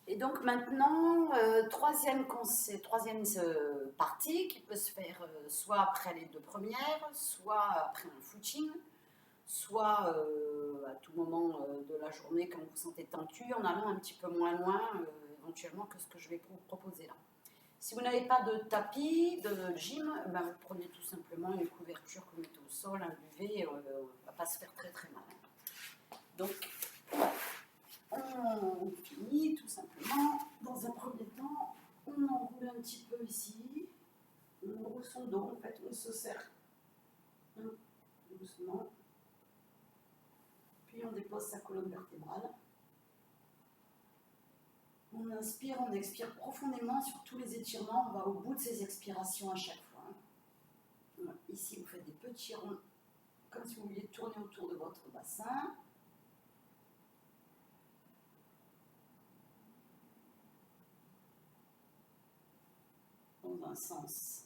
Et donc maintenant, troisième partie qui peut se faire soit après les deux premières, soit après un footing, soit à tout moment de la journée quand vous vous sentez tendu, en allant un petit peu moins loin éventuellement que ce que je vais vous proposer là. Si vous n'avez pas de tapis, de gym, ben vous prenez tout simplement une couverture que vous mettez au sol, un duvet, on ne va pas se faire très très mal. Donc, on finit tout simplement. Dans un premier temps, on enroule un petit peu ici, on enroule son dos, en fait, on se serre doucement, puis on dépose sa colonne vertébrale. On inspire, on expire profondément sur tous les étirements, on va au bout de ces expirations à chaque fois. Ici, vous faites des petits ronds, comme si vous vouliez tourner autour de votre bassin. Dans un sens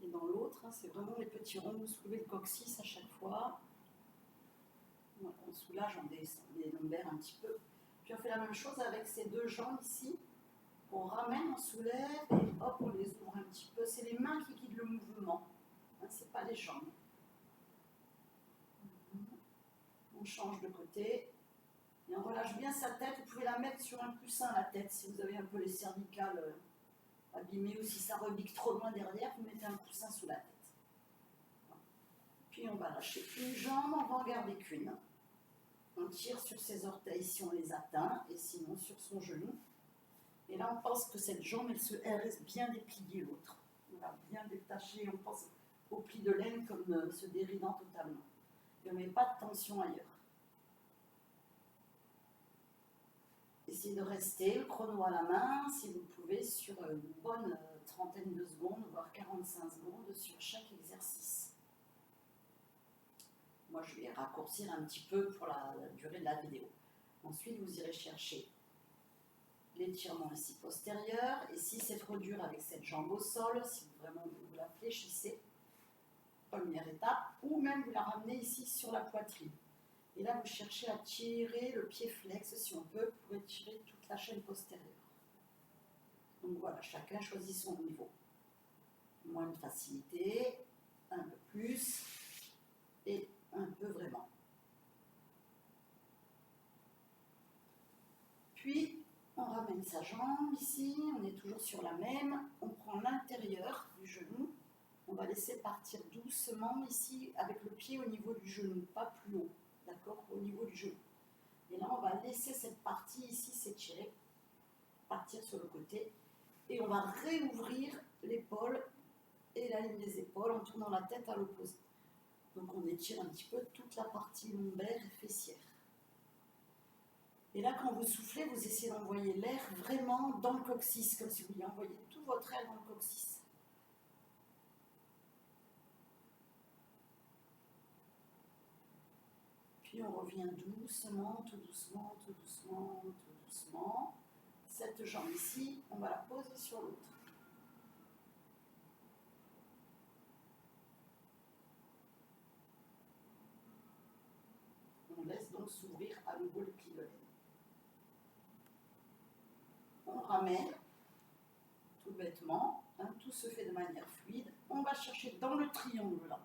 et dans l'autre, c'est vraiment les petits ronds, vous soulevez le coccyx à chaque fois. Voilà, on soulage, on descend les lombaires un petit peu. Puis on fait la même chose avec ces deux jambes ici. On ramène, on soulève et hop, on les ouvre un petit peu. C'est les mains qui guident le mouvement, c'est pas les jambes. On change de côté et on relâche bien sa tête. Vous pouvez la mettre sur un coussin, la tête, si vous avez un peu les cervicales abîmées ou si ça rebique trop loin derrière, vous mettez un coussin sous la tête. Puis on va lâcher une jambe, on va en garder qu'une. On tire sur ses orteils si on les atteint, et sinon sur son genou. Et là, on pense que cette jambe, elle reste bien dépliée, l'autre. Voilà, bien détachée, on pense au pli de laine comme se déridant totalement. Et on ne met pas de tension ailleurs. Essayez de rester, le chrono à la main, si vous pouvez, sur une bonne trentaine de secondes, voire 45 secondes sur chaque exercice. Moi, je vais raccourcir un petit peu pour la durée de la vidéo. Ensuite, vous irez chercher l'étirement ici postérieur. Et si c'est trop dur avec cette jambe au sol, si vraiment vous la fléchissez, première étape, ou même vous la ramenez ici sur la poitrine. Et là, vous cherchez à tirer le pied flex, si on peut, pour étirer toute la chaîne postérieure. Donc voilà, chacun choisit son niveau. Moins de facilité, un peu plus, et un peu vraiment. Puis, on ramène sa jambe ici, on est toujours sur la même, on prend l'intérieur du genou, on va laisser partir doucement ici avec le pied au niveau du genou, pas plus haut, d'accord, au niveau du genou. Et là, on va laisser cette partie ici s'étirer, partir sur le côté, et on va réouvrir l'épaule et la ligne des épaules en tournant la tête à l'opposé. Donc on étire un petit peu toute la partie lombaire et fessière. Et là, quand vous soufflez, vous essayez d'envoyer l'air vraiment dans le coccyx, comme si vous vouliez envoyer tout votre air dans le coccyx. Puis on revient doucement, tout doucement, tout doucement, tout doucement. Cette jambe ici, on va la poser sur l'autre. On laisse donc s'ouvrir à nouveau le pli de laine. On ramène, tout bêtement, tout se fait de manière fluide. On va chercher dans le triangle là.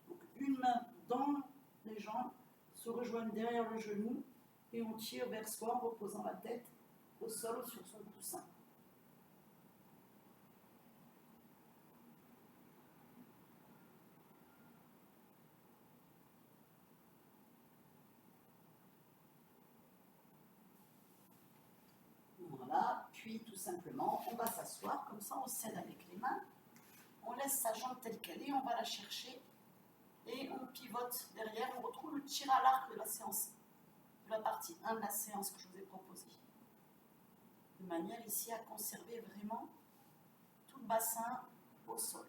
Donc une main dans les jambes, se rejoindre derrière le genou et on tire vers soi en reposant la tête au sol ou sur son coussin. Voilà, puis tout simplement, on va s'asseoir, comme ça on scelle avec les mains, on laisse sa jambe telle qu'elle est, on va la chercher et on pivote derrière, on retrouve le tir à l'arc de la séance, de la partie 1 de la séance que je vous ai proposée. De manière ici à conserver vraiment tout le bassin au sol.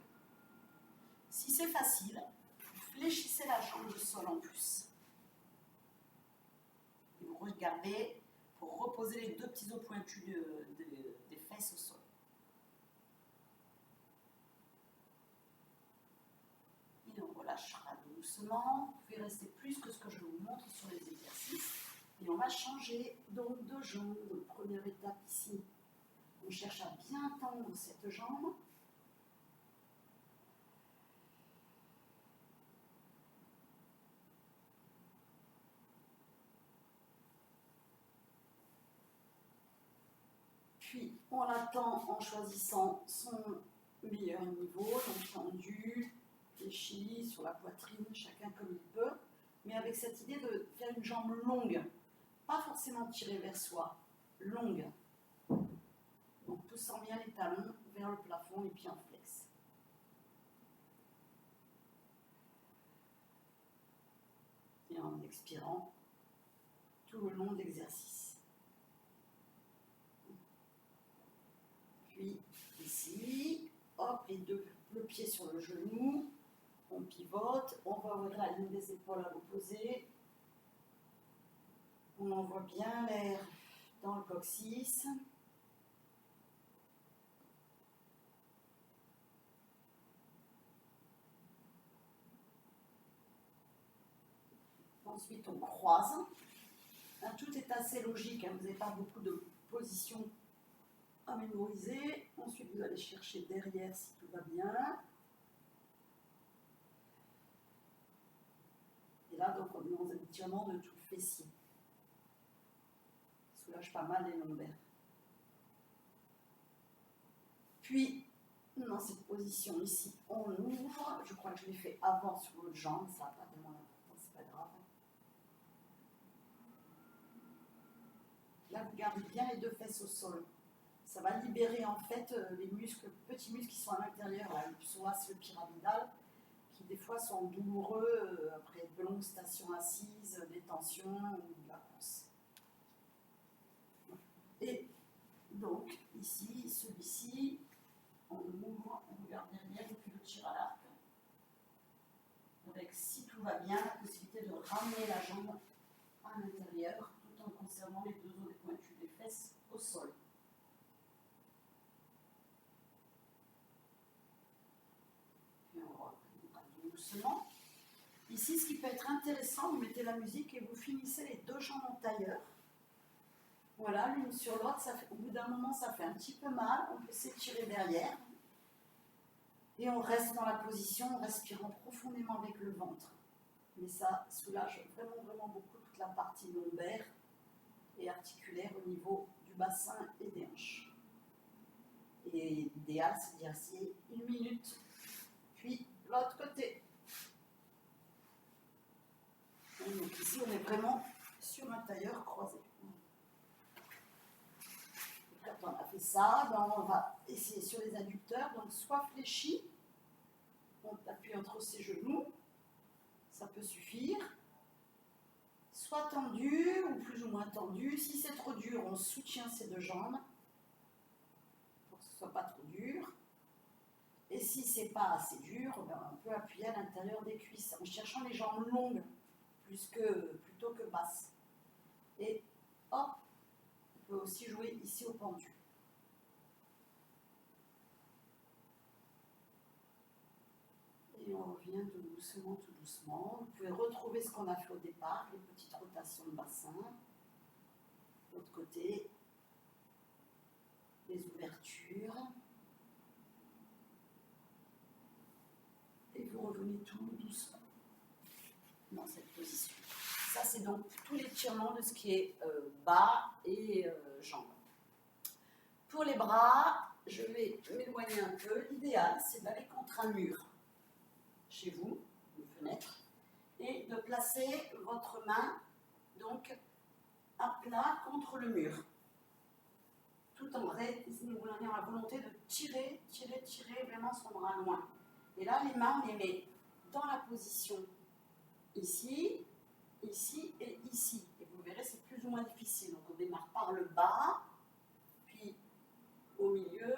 Si c'est facile, vous fléchissez la jambe du sol en plus. Et vous regardez pour reposer les deux petits os pointus des fesses au sol. Et on relâchera doucement. Vous pouvez rester plus que ce que je vous montre sur les exercices. Et on va changer donc de jambe. Première étape ici, on cherche à bien tendre cette jambe. Puis on l'attend en choisissant son meilleur niveau, donc tendu, fléchi sur la poitrine, chacun comme il peut, mais avec cette idée de faire une jambe longue, pas forcément tirée vers soi, longue. Donc poussant bien les talons vers le plafond, les pieds en flex. Et en expirant tout le long de l'exercice. Puis ici, hop, le pied sur le genou, on pivote, on va ouvrir la ligne des épaules à l'opposé, on envoie bien l'air dans le coccyx. Ensuite, on croise. Tout est assez logique, hein, vous n'avez pas beaucoup de positions à mémoriser. Ensuite, vous allez chercher derrière si tout va bien. Et là, donc, on est dans un étirement de tout le fessier. Ça soulage pas mal les lombaires. Puis, dans cette position ici, on ouvre. Je crois que je l'ai fait avant sur l'autre jambe, ça n'a pas tellement d'importance, c'est pas grave. Là, vous gardez bien les deux fesses au sol. Ça va libérer en fait les muscles, petits muscles qui sont à l'intérieur, le psoas, le pyramidal, qui des fois sont douloureux après de longues stations assises, des tensions ou de la course. Et donc, ici, celui-ci, on ouvre, on regarde derrière et puis le tire à l'arc. Avec, si tout va bien, la possibilité de ramener la jambe à l'intérieur tout en conservant les deux os des pointus des fesses au sol. Puis on reprend doucement. Ici, ce qui peut être intéressant, vous mettez la musique et vous finissez les deux jambes en tailleur. Voilà, l'une sur l'autre, au bout d'un moment, ça fait un petit peu mal, on peut s'étirer derrière. Et on reste dans la position, en respirant profondément avec le ventre. Mais ça soulage vraiment, vraiment beaucoup toute la partie lombaire et articulaire au niveau du bassin et des hanches. Et l'idéal, c'est d'y rester 1 minute. Puis, l'autre côté. Et donc ici, on est vraiment sur un tailleur croisé. Quand on a fait ça, ben on va essayer sur les adducteurs, donc soit fléchi, on appuie entre ses genoux, ça peut suffire, soit tendu ou plus ou moins tendu. Si c'est trop dur, on soutient ses deux jambes pour que ce ne soit pas trop dur. Et si c'est pas assez dur, ben on peut appuyer à l'intérieur des cuisses en cherchant les jambes longues plutôt que basses. Et hop, on peut aussi jouer ici au pendu. Et on revient tout doucement, tout doucement. Vous pouvez retrouver ce qu'on a fait au départ, les petites rotations de bassin. De l'autre côté, les ouvertures. Et vous revenez tout doucement dans cette position. Ça, c'est donc tout l'étirement de ce qui est bas et jambes. Pour les bras, je vais m'éloigner un peu. L'idéal, c'est d'aller contre un mur chez vous, une fenêtre, et de placer votre main donc à plat contre le mur, tout en ayant la volonté de tirer vraiment son bras loin. Et là, les mains, on les met dans la position ici, ici et ici. Et vous verrez, c'est plus ou moins difficile. Donc on démarre par le bas, puis au milieu,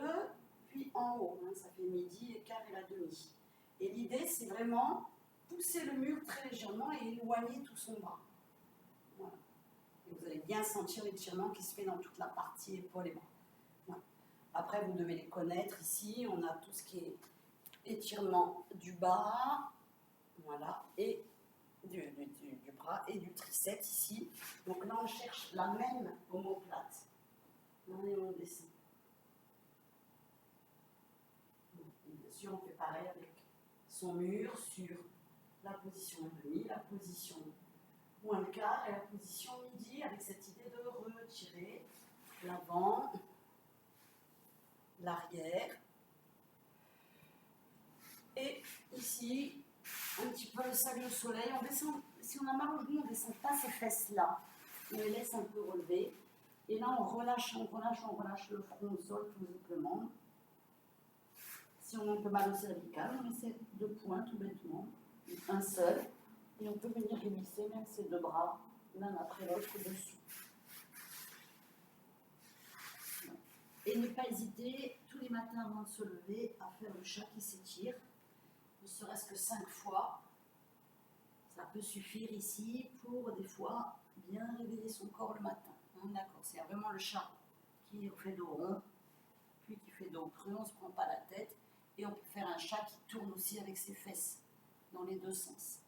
puis en haut. Ça fait midi, écart et la demi. Et l'idée, c'est vraiment pousser le mur très légèrement et éloigner tout son bras. Voilà. Et vous allez bien sentir l'étirement qui se fait dans toute la partie épaules et bras. Voilà. Après, vous devez les connaître. Ici, on a tout ce qui est étirement du bas, voilà, et du bras et du triceps ici. Donc là, on cherche la même omoplate. Là, et on descend. Et bien sûr, on fait pareil avec son mur sur la position 1,5, la position moins le quart et la position midi, avec cette idée de retirer l'avant, l'arrière. Et ici, un petit peu le salut au soleil. On descend, si on a mal au genou, on ne descend pas ces fesses-là. On les laisse un peu relever. Et là, on relâche le front au sol tout simplement. Si on a un peu mal au cervical, on essaie 2 points tout bêtement, un seul. Et on peut venir glisser même ces 2 bras, l'un après l'autre dessous. Et ne pas hésiter, tous les matins avant de se lever, à faire le chat qui s'étire, ne serait-ce que 5 fois. Ça peut suffire ici pour, des fois, bien réveiller son corps le matin. D'accord, c'est vraiment le chat qui fait dos rond, puis qui fait dos creux, on ne se prend pas la tête. Et on peut faire un chat qui tourne aussi avec ses fesses, dans les 2 sens.